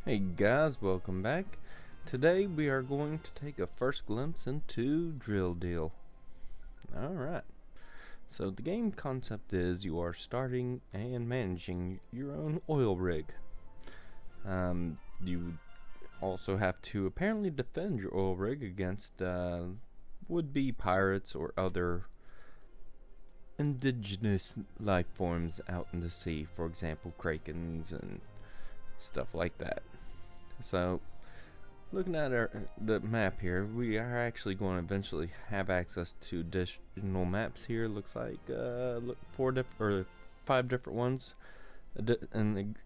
Hey guys, welcome back. Today we are going to take a first glimpse into Drill Deal. Alright, so the game concept is you are starting and managing your own oil rig. You also have to apparently defend your oil rig against would-be pirates or other indigenous life forms out in the sea, for example, krakens and stuff like that. So looking at the map here, we are actually going to eventually have access to additional maps here. Looks like five different ones, and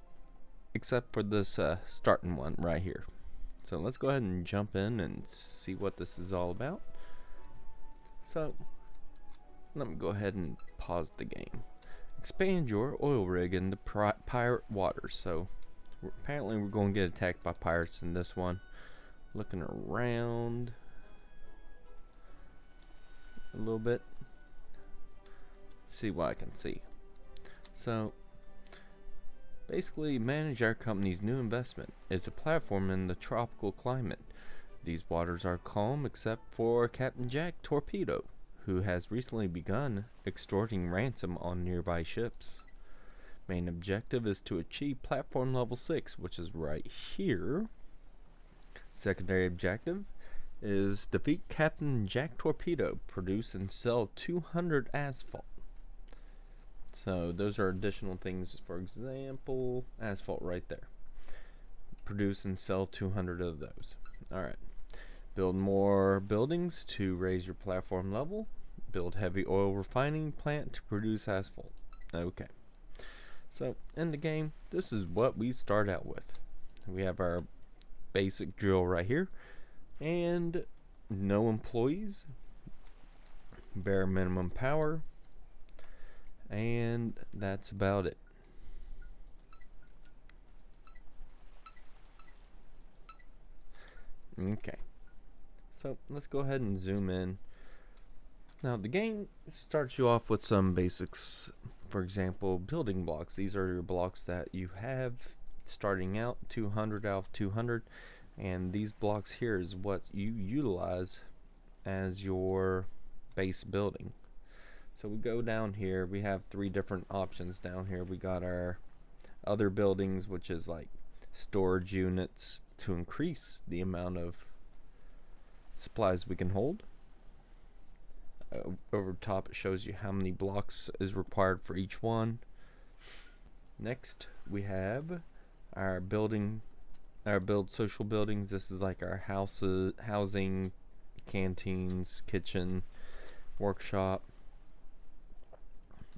except for this starting one right here. So let's go ahead and jump in and see what this is all about. So let me go ahead and pause the game. Expand your oil rig in the pirate waters. So apparently we're going to get attacked by pirates in this one. Looking around a little bit, see what I can see. So basically, manage our company's new investment. It's a platform in the tropical climate. These waters are calm except for Captain Jack Torpedo, who has recently begun extorting ransom on nearby ships. Main objective is to achieve platform level 6, which is right here. Secondary objective is defeat Captain Jack Torpedo, produce and sell 200 asphalt. So those are additional things. For example, asphalt right there. Produce and sell 200 of those. Alright. Build more buildings to raise your platform level. Build heavy oil refining plant to produce asphalt. Okay. So in the game, this is what we start out with. We have our basic drill right here, and no employees, bare minimum power, and that's about it. Okay, so let's go ahead and zoom in. Now the game starts you off with some basics. For example, building blocks. These are your blocks that you have starting out, 200 out of 200, and these blocks here is what you utilize as your base building. So we go down here, we have three different options down here. We got our other buildings, which is like storage units to increase the amount of supplies we can hold. Over top it shows you how many blocks is required for each one. Next we have our build social buildings. This is like our housing, canteens, kitchen, workshop.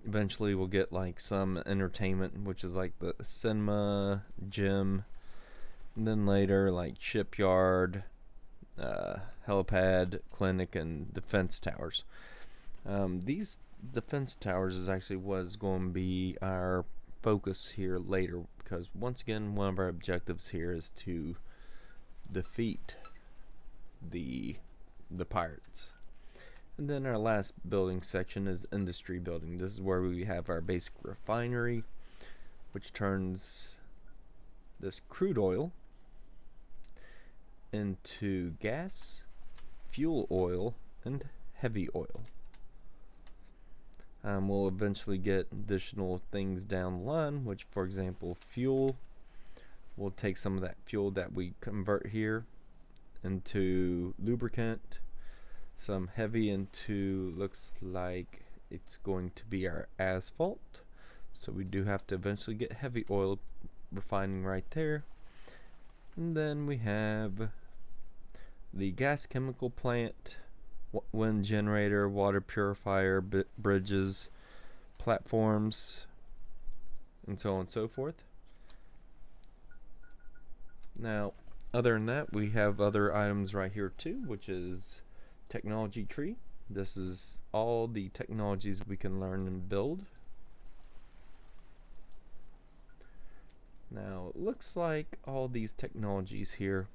Eventually we'll get like some entertainment, which is like the cinema, gym, and then later like shipyard, helipad, clinic, and defense towers. These defense towers is actually was going to be our focus here later, because once again one of our objectives here is to defeat the pirates. And then our last building section is industry building. This is where we have our basic refinery, which turns this crude oil into gas, fuel oil, and heavy oil. We'll eventually get additional things down the line, which, for example, fuel. We'll take some of that fuel that we convert here into lubricant, some heavy into, looks like it's going to be our asphalt. So we do have to eventually get heavy oil refining right there. And then we have the gas chemical plant, wind generator, water purifier, bridges, platforms, and so on and so forth. Now, other than that, we have other items right here too, which is technology tree. This is all the technologies we can learn and build. Now, it looks like all these technologies here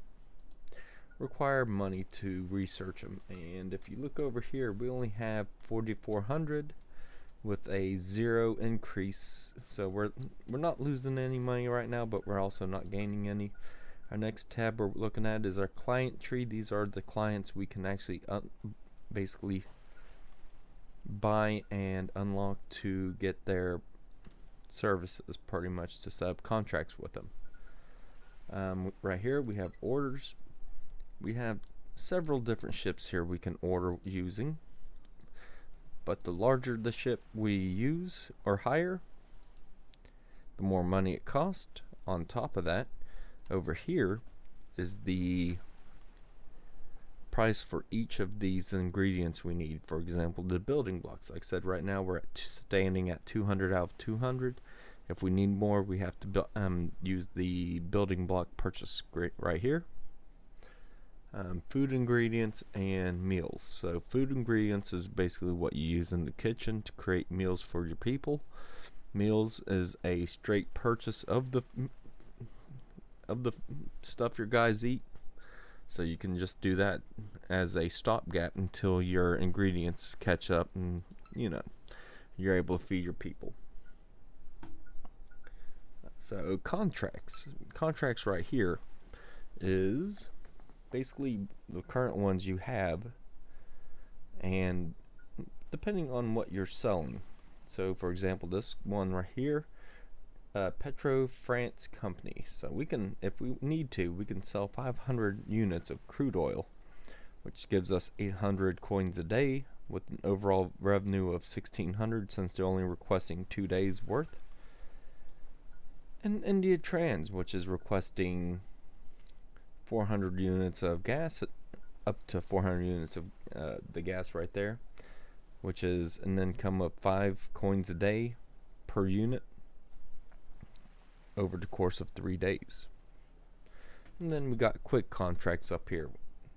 require money to research them, and if you look over here, we only have 4,400 with a 0 increase. So we're not losing any money right now, but we're also not gaining any. Our next tab we're looking at is our client tree. These are the clients we can actually basically buy and unlock to get their services, pretty much to set up contracts with them. Right here we have orders. We have several different ships here we can order using, but the larger the ship we use or hire, the more money it costs. On top of that, over here is the price for each of these ingredients we need. For example, the building blocks. Like I said, right now we're standing at 200 out of 200. If we need more, we have to use the building block purchase right here. Food ingredients and meals. So food ingredients is basically what you use in the kitchen to create meals for your people. Meals is a straight purchase of the stuff your guys eat. So you can just do that as a stopgap until your ingredients catch up and you're able to feed your people. So contracts right here is basically the current ones you have, and depending on what you're selling. So for example, this one right here, Petro France company. So we can, if we need to, we can sell 500 units of crude oil, which gives us 800 coins a day with an overall revenue of 1600, since they're only requesting 2 days worth. And India Trans, which is requesting 400 units of gas, up to 400 units of the gas right there, which is an income of 5 coins a day per unit over the course of 3 days. And then we got quick contracts up here.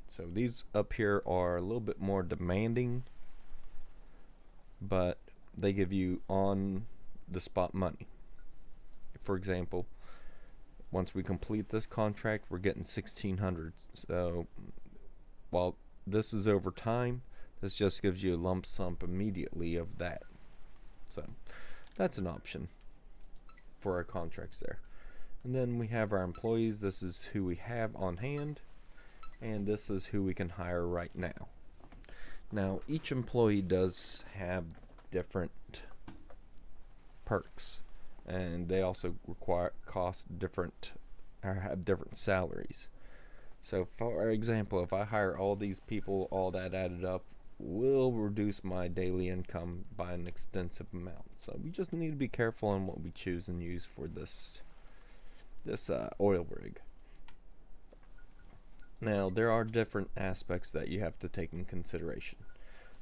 So these up here are a little bit more demanding, but they give you on the spot money. For example, once we complete this contract, we're getting 1600. So while this is over time, this just gives you a lump sum immediately of that. So that's an option for our contracts there. And then we have our employees. This is who we have on hand, and this is who we can hire right now. Now each employee does have different perks, and they also cost different, or have different salaries. So for example, if I hire all these people, all that added up will reduce my daily income by an extensive amount. So we just need to be careful on what we choose and use for this oil rig. Now there are different aspects that you have to take in consideration.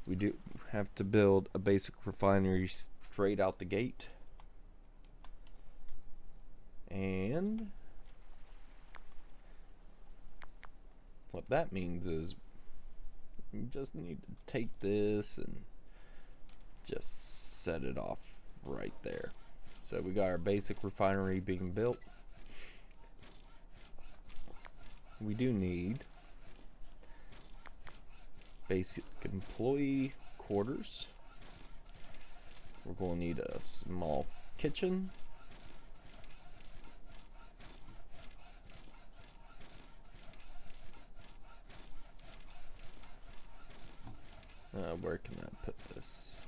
We do have to build a basic refinery straight out the gate, and what that means is you just need to take this and just set it off right there. So we got our basic refinery being built. We do need basic employee quarters. We're going to need a small kitchen. Where can I put this?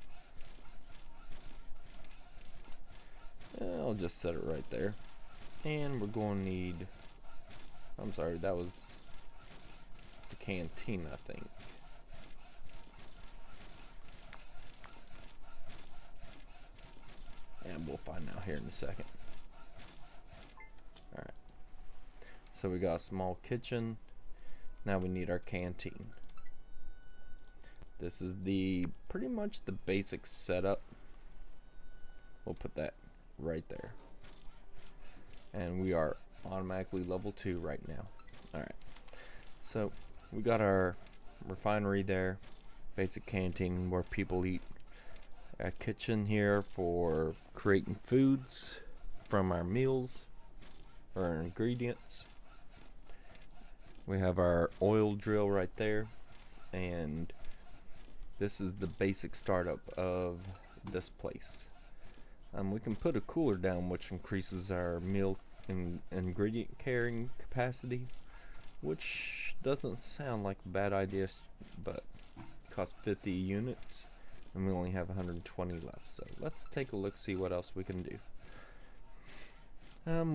I'll just set it right there. And we're going to need, I'm sorry, that was the canteen, I think. And we'll find out here in a second. Alright. So we got a small kitchen. Now we need our canteen. This is pretty much the basic setup. We'll put that right there. And we are automatically level 2 right now. Alright. So we got our refinery there. Basic canteen where people eat. A kitchen here for creating foods from our meals or our ingredients. We have our oil drill right there, and this is the basic startup of this place. We can put a cooler down, which increases our meal ingredient carrying capacity, which doesn't sound like a bad idea, but costs 50 units, and we only have 120 left. So let's take a look, see what else we can do.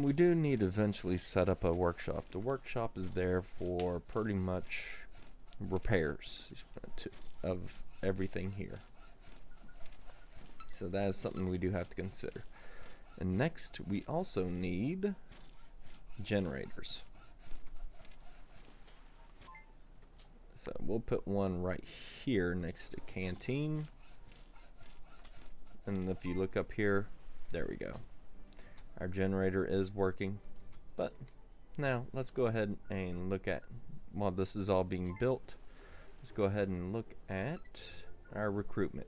We do need to eventually set up a workshop. The workshop is there for pretty much repairs of everything here. So that is something we do have to consider. And next, we also need generators. So we'll put one right here next to canteen. And if you look up here, there we go. Our generator is working. But now let's go ahead and look at, while this is all being built, let's go ahead and look at our recruitment.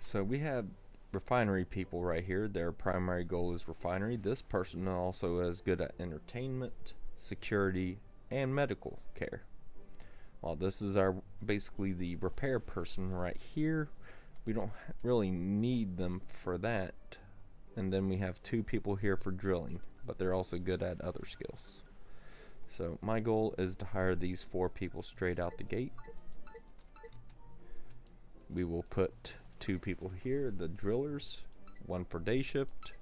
So we have refinery people right here. Their primary goal is refinery. This person also is good at entertainment, security, and medical care. While this is our basically the repair person right here, we don't really need them for that. And then we have 2 people here for drilling, but they're also good at other skills. So my goal is to hire these 4 people straight out the gate. We will put 2 people here, the drillers, 1 for day shift,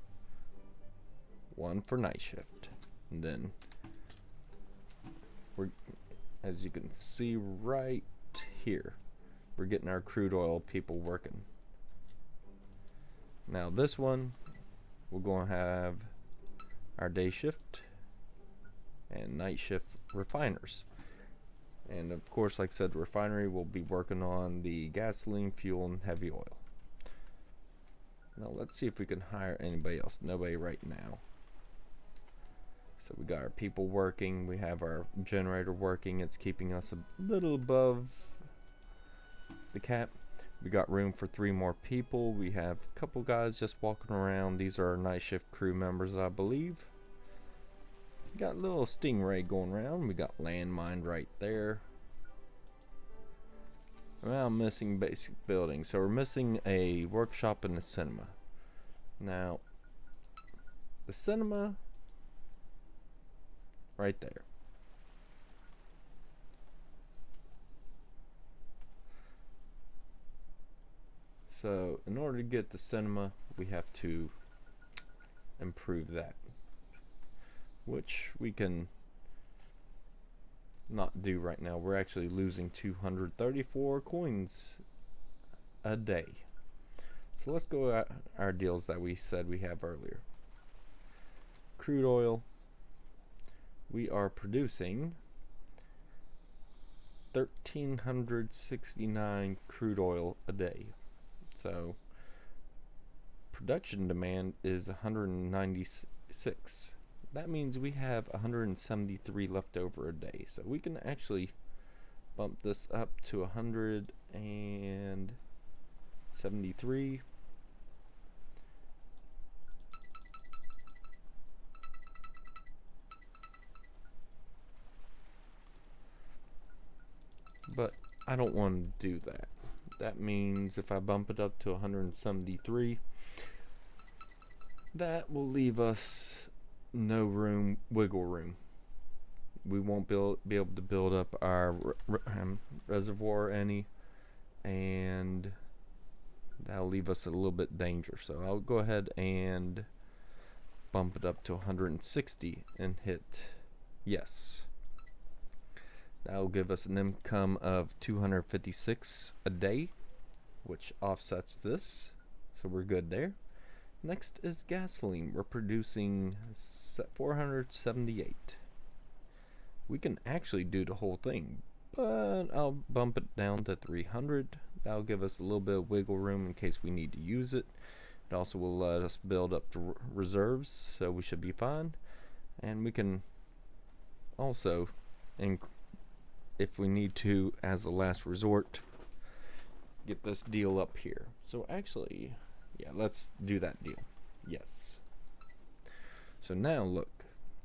1 for night shift. And then we're, as you can see right here, we're getting our crude oil people working. Now this one, we're going to have our day shift and night shift refiners. And of course, like I said, the refinery will be working on the gasoline, fuel, and heavy oil. Now let's see if we can hire anybody else. Nobody right now. So we got our people working. We have our generator working. It's keeping us a little above the cap. We got room for 3 more people. We have a couple guys just walking around. These are our night shift crew members, I believe. We got a little stingray going around. We got landmine right there. Well, I'm missing basic buildings. So we're missing a workshop and a cinema. Now, the cinema right there. So in order to get the cinema, we have to improve that, which we can not do right now. We're actually losing 234 coins a day. So let's go at our deals that we said we have earlier. Crude oil. We are producing 1,369 crude oil a day. So production demand is 196. That means we have 173 left over a day. So we can actually bump this up to 173. But I don't want to do that. That means if I bump it up to 173, that will leave us no room, wiggle room. We won't be able to build up our reservoir any, and that'll leave us a little bit danger. So I'll go ahead and bump it up to 160 and hit yes. That'll give us an income of 256 a day, which offsets this, so we're good there. Next is gasoline. We're producing 478. We can actually do the whole thing, but I'll bump it down to 300. That'll give us a little bit of wiggle room in case we need to use it. It also will let us build up the reserves, so we should be fine. And we can also, if we need to, as a last resort, get this deal up here. So actually, yeah, let's do that deal. Yes. So now look,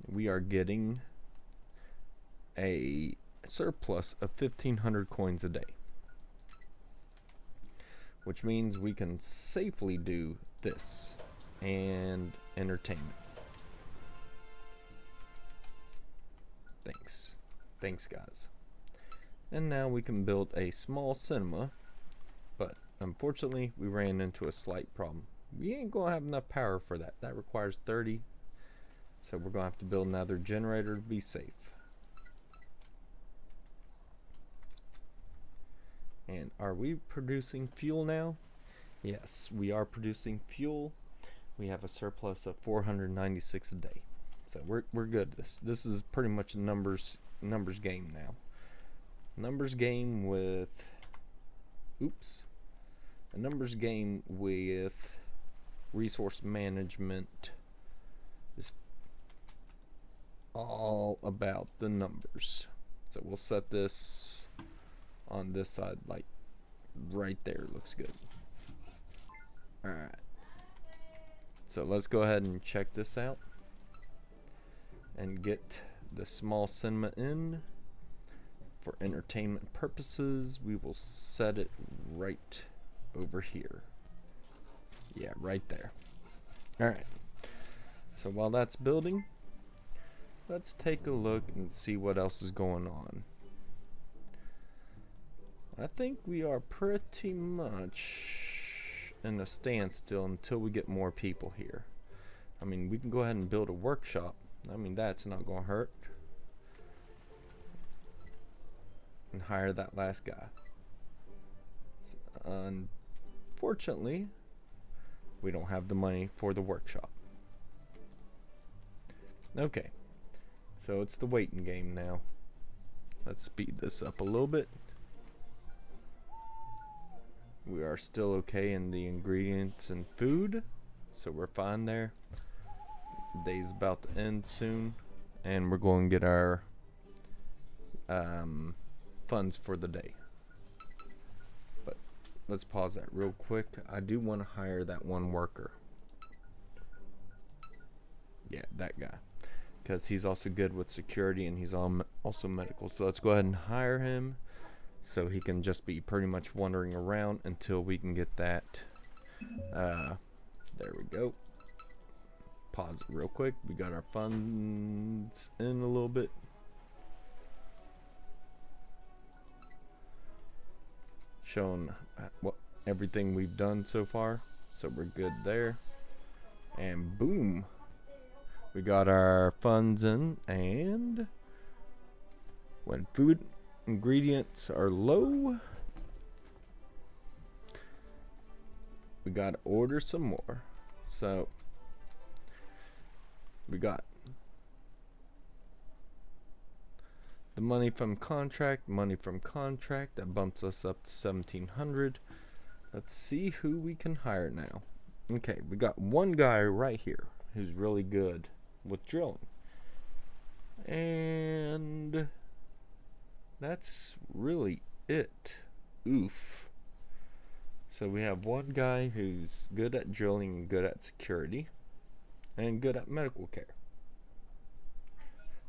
we are getting a surplus of 1,500 coins a day, which means we can safely do this and entertainment. Thanks, guys. And now we can build a small cinema, but unfortunately we ran into a slight problem. We ain't gonna have enough power for that. That requires 30, so we're gonna have to build another generator to be safe. And are we producing fuel now? Yes, we are producing fuel. We have a surplus of 496 a day, so we're good. This is pretty much a numbers game now. Numbers game with a numbers game with resource management is all about the numbers. So we'll set this on this side, like right there. Looks good. All right, so let's go ahead and check this out and get the small cinema in. For entertainment purposes, we will set it right over here. Yeah, right there. Alright, so while that's building, let's take a look and see what else is going on. I think we are pretty much in a standstill until we get more people here. I mean, we can go ahead and build a workshop. I mean, that's not gonna hurt. And hire that last guy. Unfortunately, we don't have the money for the workshop. Okay, so it's the waiting game now. Let's speed this up a little bit. We are still okay in the ingredients and food, so we're fine there. The day's about to end soon, and we're going to get our funds for the day. But let's pause that real quick. I do want to hire that one worker. Yeah, that guy, because he's also good with security and he's also medical. So let's go ahead and hire him so he can just be pretty much wandering around until we can get that. There we go. Pause it real quick. We got our funds in a little bit. Showing what everything we've done so far, so we're good there. And boom, we got our funds in. And when food ingredients are low, we gotta order some more. So we got the money from contract, that bumps us up to 1,700. Let's see who we can hire now. Okay, we got one guy right here who's really good with drilling. And that's really it. Oof. So we have one guy who's good at drilling and good at security and good at medical care.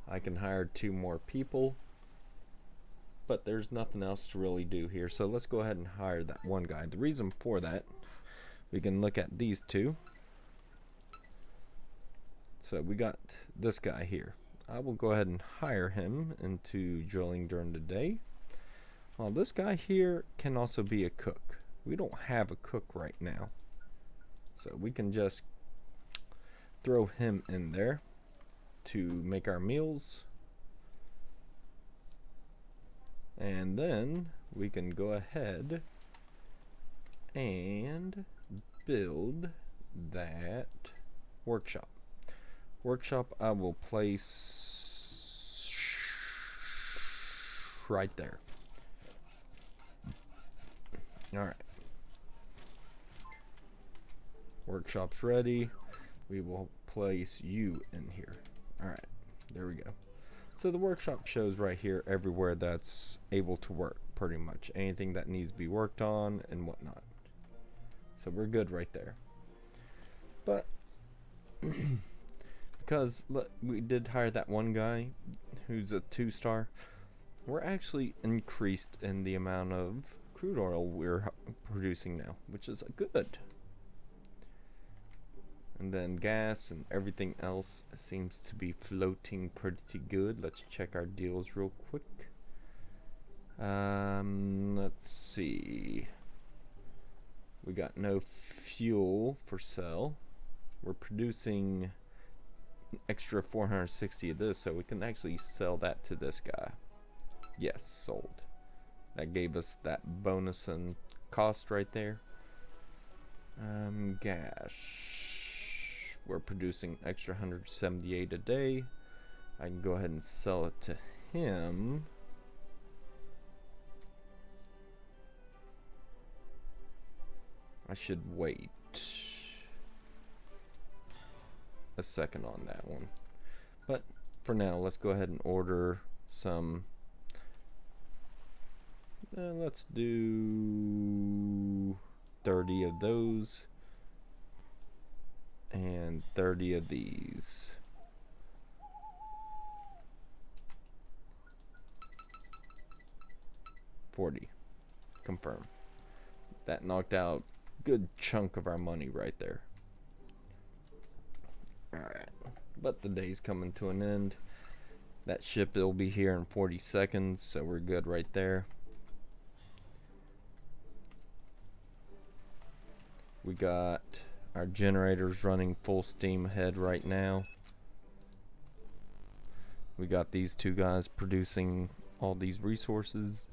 I can hire 2 more people, but there's nothing else to really do here. So let's go ahead and hire that one guy. The reason for that, we can look at these 2. So we got this guy here. I will go ahead and hire him into drilling during the day. Well, this guy here can also be a cook. We don't have a cook right now, so we can just throw him in there to make our meals. And then we can go ahead and build that workshop. I will place right there. Alright. Workshop's ready. We will place you in here. Alright, there we go. So the workshop shows right here everywhere that's able to work, pretty much. Anything that needs to be worked on and whatnot. So we're good right there. But because we did hire that one guy who's a 2-star, we're actually increased in the amount of crude oil we're producing now, which is good. And then gas and everything else seems to be floating pretty good. Let's check our deals real quick. Let's see. We got no fuel for sale. We're producing an extra 460 of this, so we can actually sell that to this guy. Yes, sold. That gave us that bonus and cost right there. Gas. We're producing extra 178 a day. I can go ahead and sell it to him. I should wait a second on that one. But for now, let's go ahead and order some. Let's do 30 of those. And 30 of these. $40. Confirm. That knocked out a good chunk of our money right there. Alright. But the day's coming to an end. That ship will be here in 40 seconds, so we're good right there. We got our generators running full steam ahead right now. We got these two guys producing all these resources.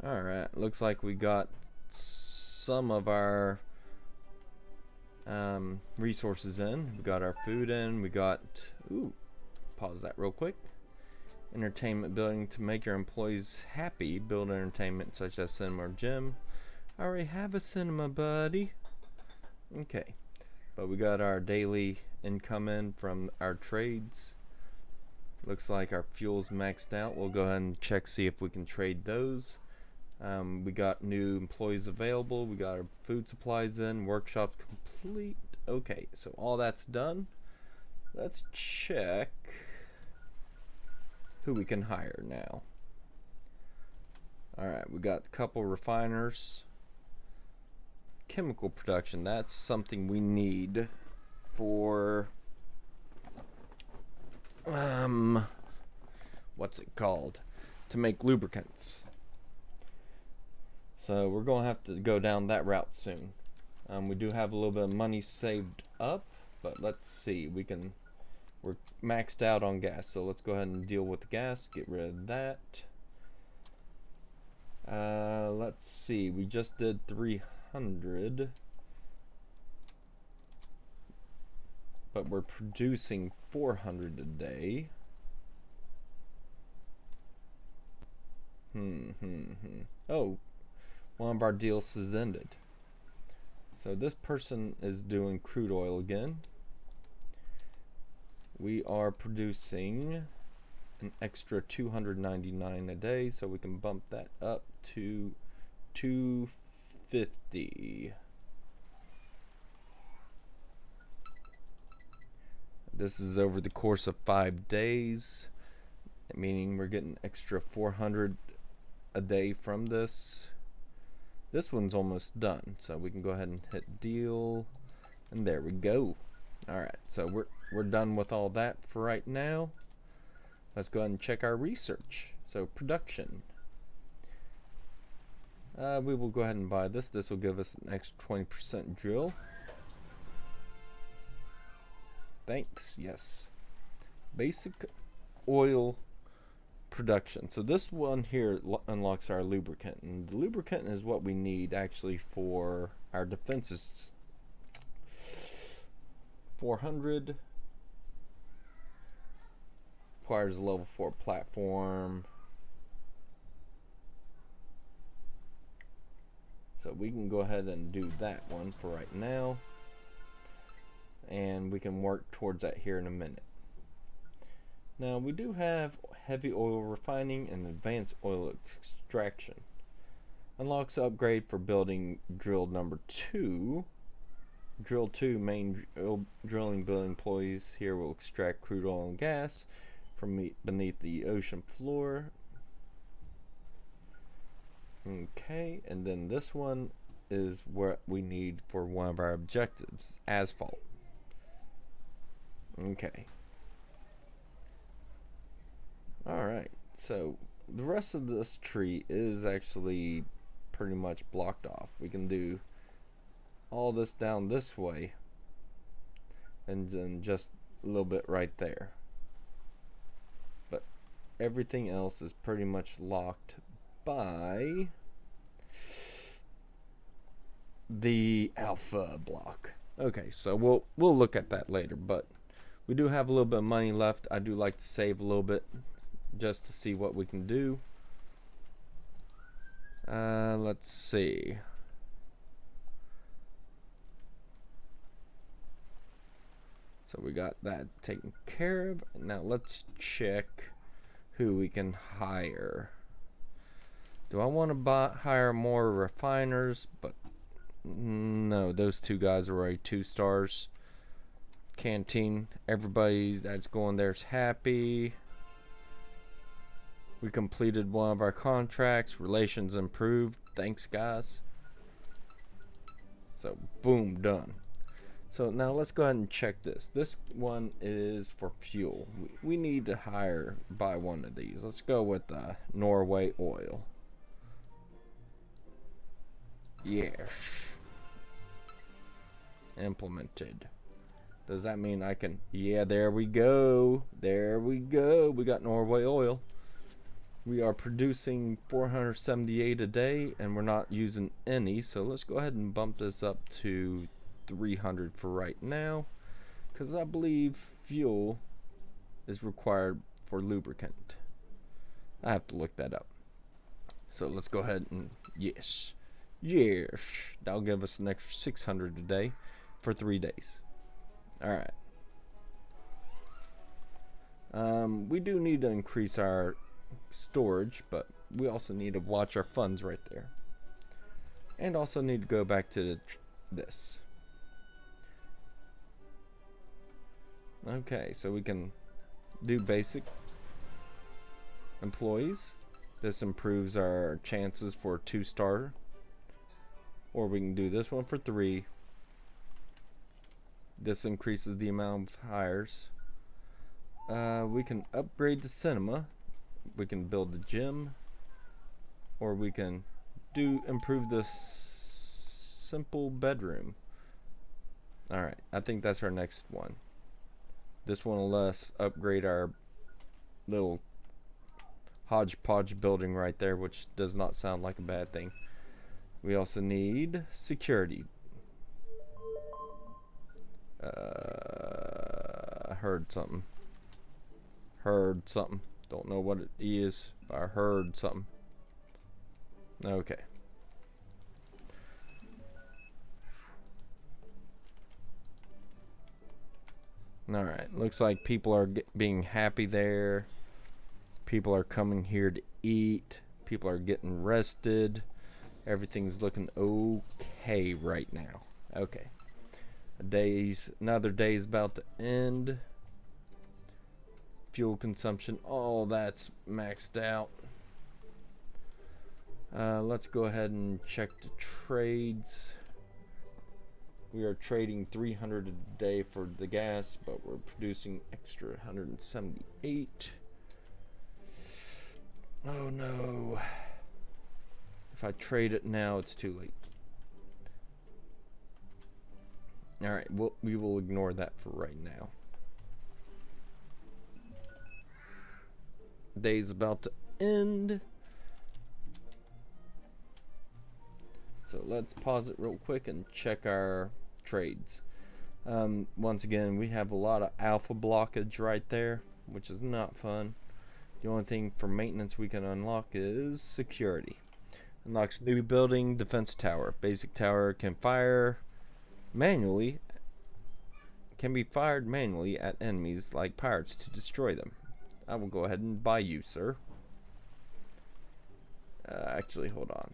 Alright, looks like we got some of our resources in. We got our food in. We got, pause that real quick. Entertainment building to make your employees happy. Build entertainment such as cinema or gym. I already have a cinema, buddy. Okay, but we got our daily income in from our trades. Looks like our fuel's maxed out. We'll go ahead and check, see if we can trade those. We got new employees available. We got our food supplies in. Workshops complete. Okay, so all that's done. Let's check who we can hire now. Alright, we got a couple refiners. Chemical production, that's something we need for what's it called, to make lubricants. So we're gonna have to go down that route soon. We do have a little bit of money saved up, but let's see, we're maxed out on gas, so let's go ahead and deal with the gas, get rid of that. Let's see, we just did 300, but we're producing 400 a day. Oh, one of our deals has ended. So this person is doing crude oil again. We are producing an extra 299 a day, so we can bump that up to 250. This is over the course of 5 days, meaning we're getting extra 400 a day from this. This one's almost done, so we can go ahead and hit deal, and there we go. Alright, so we're done with all that for right now. Let's go ahead and check our research. So production, we will go ahead and buy this. This will give us an extra 20% drill. Thanks. Yes. Basic oil production. So this one here unlocks our lubricant, and the lubricant is what we need actually for our defenses. 400 requires a level 4 platform, so we can go ahead and do that one for right now, and we can work towards that here in a minute. Now we do have heavy oil refining and advanced oil extraction. Unlocks upgrade for building drill number 2. Drill 2 main drilling building employees here will extract crude oil and gas from beneath the ocean floor. Okay, and then this one is what we need for one of our objectives, asphalt. Okay. Alright, so the rest of this tree is actually pretty much blocked off. We can do all this down this way and then just a little bit right there. But everything else is pretty much locked by the alpha block. Okay, so we'll look at that later, but we do have a little bit of money left. I do like to save a little bit just to see what we can do. Let's see. So we got that taken care of. Now let's check who we can hire. Do I want to hire more refiners? But no, those two guys are already 2 stars. Canteen, everybody that's going there's happy. We completed one of our contracts. Relations improved. Thanks, guys. So, boom, done. So, now let's go ahead and check this. This one is for fuel. We need to buy one of these. Let's go with Norway oil. Yes. Implemented. Does that mean I can... Yeah, there we go. There we go. We got Norway oil. We are producing 478 a day, and we're not using any. So let's go ahead and bump this up to 300 for right now, because I believe fuel is required for lubricant. I have to look that up. So let's go ahead and yes. That'll give us an extra 600 a day for 3 days. Alright. We do need to increase our storage, but we also need to watch our funds right there. And also need to go back to this. Okay, so we can do basic employees. This improves our chances for 2-star. Or we can do this one for 3. This increases the amount of hires. We can upgrade the cinema. We can build the gym. Or we can improve the simple bedroom. Alright, I think that's our next one. This one will let us upgrade our little hodgepodge building right there, which does not sound like a bad thing. We also need security. I heard something. Don't know what it is, but I heard something. Okay. Alright, looks like people are being happy there. People are coming here to eat. People are getting rested. Everything's looking okay right now. Okay. Another day is about to end. Fuel consumption, all that's maxed out. Let's go ahead and check the trades. We are trading 300 a day for the gas, but we're producing extra 178. Oh no. If I trade it now, it's too late. Alright, we will ignore that for right now. Day's about to end. So let's pause it real quick and check our trades. Once again, we have a lot of alpha blockage right there, which is not fun. The only thing for maintenance we can unlock is security. Unlocks new building, defense tower. Basic tower can be fired manually at enemies like pirates to destroy them. I will go ahead and buy you, sir. Actually, hold on.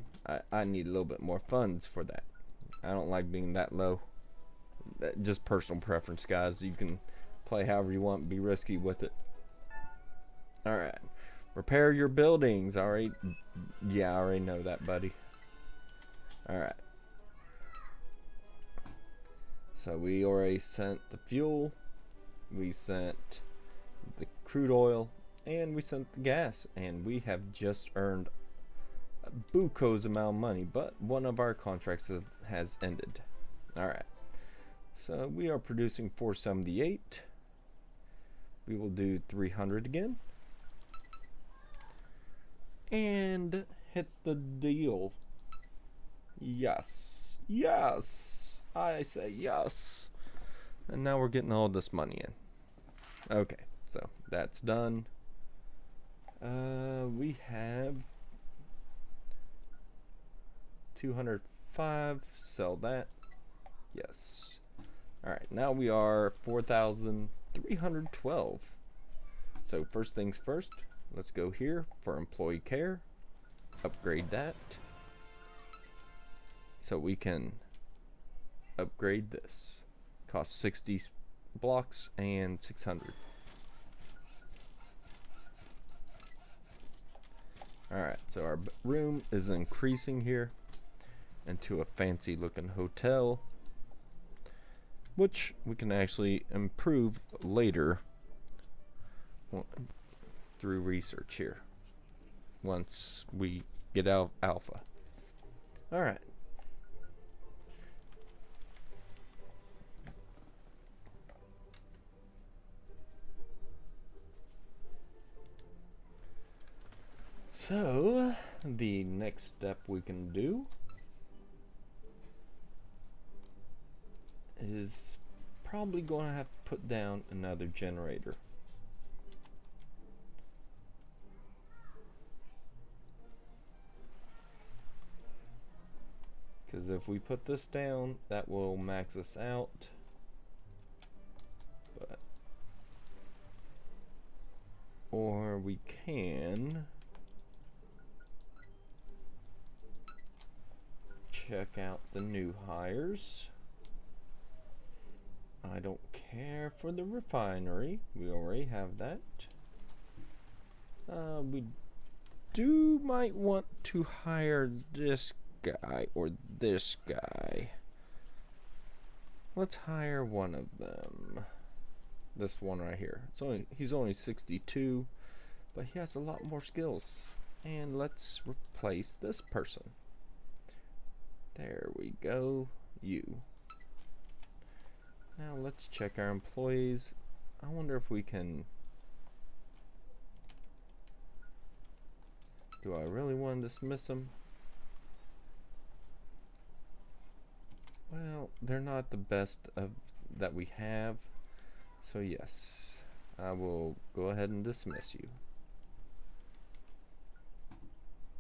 I need a little bit more funds for that. I don't like being that low. Just personal preference, guys. You can play however you want, be risky with it. Alright. Repair your buildings. Alright. Yeah, I already know that, buddy. Alright. So we already sent the fuel, we sent the crude oil, and we sent the gas, and we have just earned a buco's amount of money, but one of our contracts has ended. Alright, so we are producing 478. We will do 300 again and hit the deal. Yes, yes, I say yes. And now we're getting all this money in. Okay, so that's done. We have 205. Sell that. Yes. Alright, now we are 4,312. So first things first, let's go here for employee care. Upgrade that. So we can upgrade this. Costs 60 blocks and 600. Alright, so our room is increasing here into a fancy looking hotel, which we can actually improve later through research here once we get out of alpha. Alright. So the next step we can do is probably going to have to put down another generator. Because if we put this down, that will max us out. But or we can check out the new hires. I don't care for the refinery. We already have that. We might want to hire this guy or this guy. Let's hire one of them. This one right here. He's only 62, but he has a lot more skills. And let's replace this person. There we go. You. Now let's check our employees. I wonder if we can... Do I really want to dismiss them? Well, they're not the best of that we have. So yes, I will go ahead and dismiss you.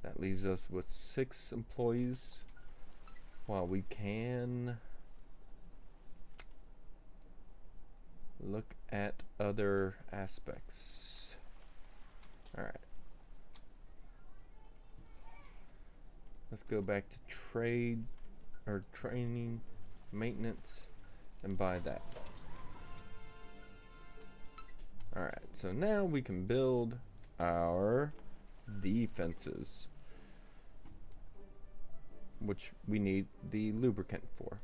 That leaves us with 6 employees. While we can look at other aspects. Alright. Let's go back to trade or training, maintenance, and buy that. Alright, so now we can build our defenses, which we need the lubricant for.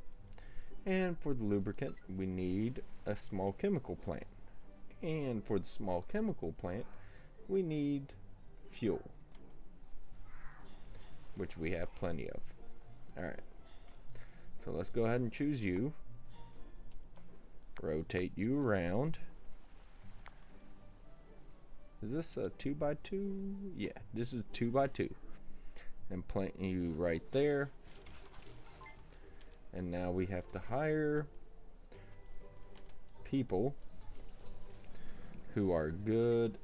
And for the lubricant, we need a small chemical plant. And for the small chemical plant, we need fuel, which we have plenty of. Alright, so let's go ahead and choose you. Rotate you around. Is this a 2x2? Yeah, this is 2x2. And plant you right there. And now we have to hire people who are good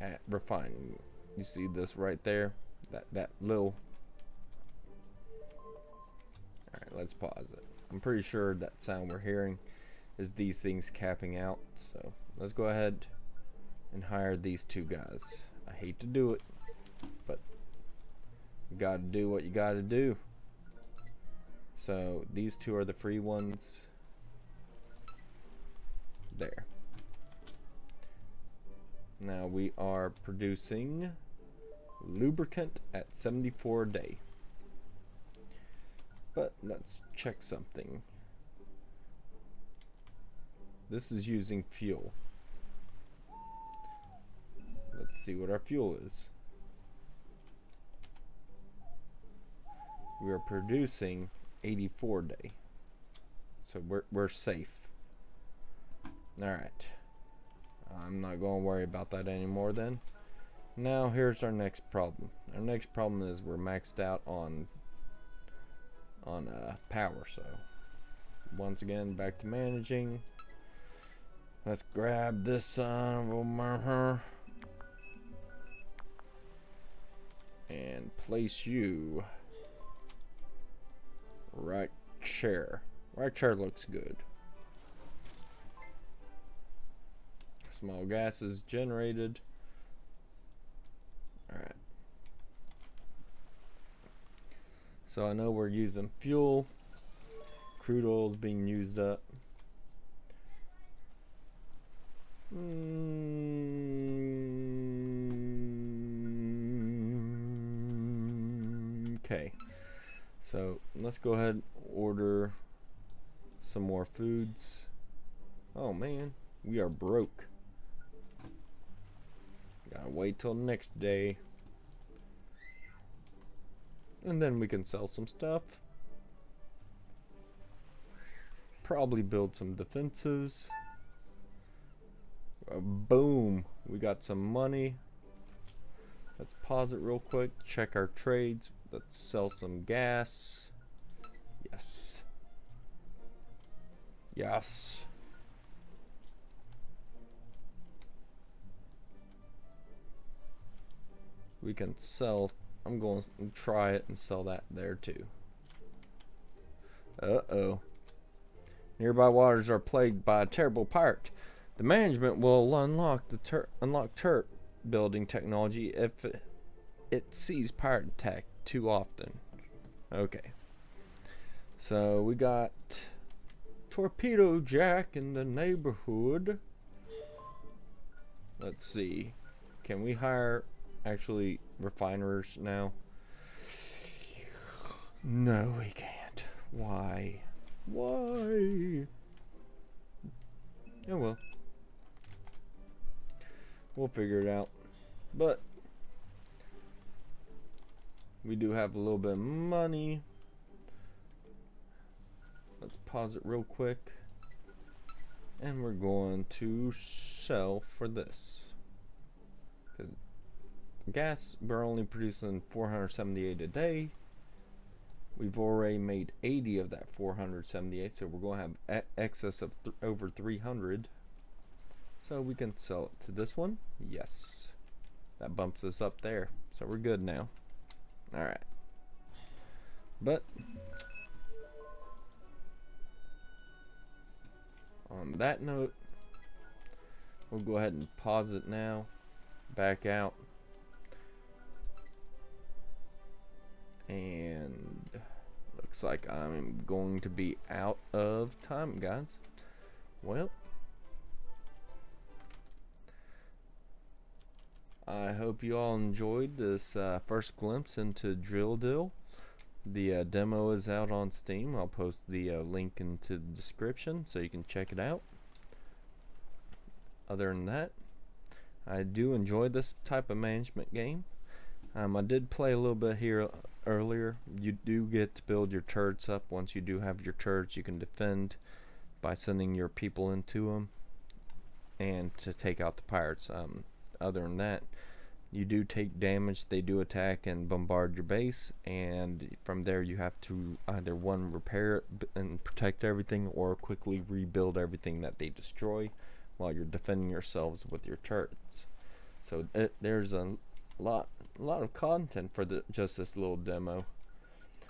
at refining. You see this right there? That little... Alright, let's pause it. I'm pretty sure that sound we're hearing is these things capping out. So let's go ahead and hire these 2 guys. I hate to do it, but you gotta do what you gotta do. So these 2 are the free ones. There. Now we are producing lubricant at 74 a day. But let's check something. this is using fuel. Let's see what our fuel is. We are producing 84 day. So we're safe. Alright. I'm not going to worry about that anymore then. Now here's our next problem. Our next problem is we're maxed out on power. So once again, back to managing. Let's grab this son of a murder and place you right chair. Right chair looks good. Small gas is generated. Alright. So I know we're using fuel. Crude oil is being used up. Okay. So let's go ahead and order some more foods. Oh man, we are broke. Gotta wait till next day. And then we can sell some stuff. Probably build some defenses. Boom, we got some money. Let's pause it real quick, check our trades. Let's sell some gas. Yes. Yes. We can sell. I'm going to try it and sell that there too. Uh-oh. Nearby waters are plagued by a terrible pirate. The management will unlock the turret building technology if it sees pirate attack too often. Okay. So we got Torpedo Jack in the neighborhood. Let's see. Can we hire actually refiners now? No, we can't. Why? Why? Oh well. We'll figure it out. But we do have a little bit of money. Let's pause it real quick. And we're going to sell for this. Because gas, we're only producing 478 a day. We've already made 80 of that 478, so we're going to have excess of over 300. So we can sell it to this one. Yes. That bumps us up there. So we're good now. Alright. But on that note, we'll go ahead and pause it now. Back out. And looks like I'm going to be out of time, guys. Well, I hope you all enjoyed this first glimpse into Drill Dill. The demo is out on Steam. I'll post the link into the description so you can check it out. Other than that, I do enjoy this type of management game. I did play a little bit here earlier. You do get to build your turrets up. Once you do have your turrets, you can defend by sending your people into them and to take out the pirates. Other than that, you do take damage. They do attack and bombard your base, and from there you have to either one, repair it and protect everything, or quickly rebuild everything that they destroy while you're defending yourselves with your turrets. So there's a lot of content for just this little demo.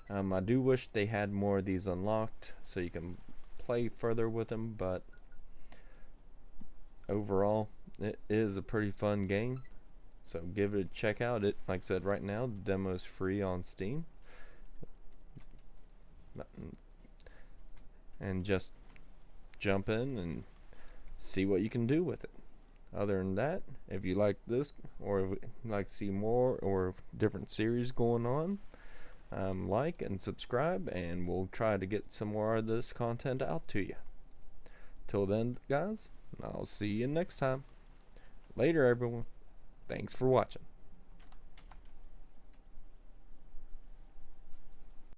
I do wish they had more of these unlocked so you can play further with them, but overall it is a pretty fun game, so give it a check out. It, like I said, right now the demo is free on Steam, and just jump in and see what you can do with it. Other than that, if you like this, or if you'd like to see more or different series going on, like and subscribe, and we'll try to get some more of this content out to you. Till then, guys, I'll see you next time. Later, everyone. Thanks for watching.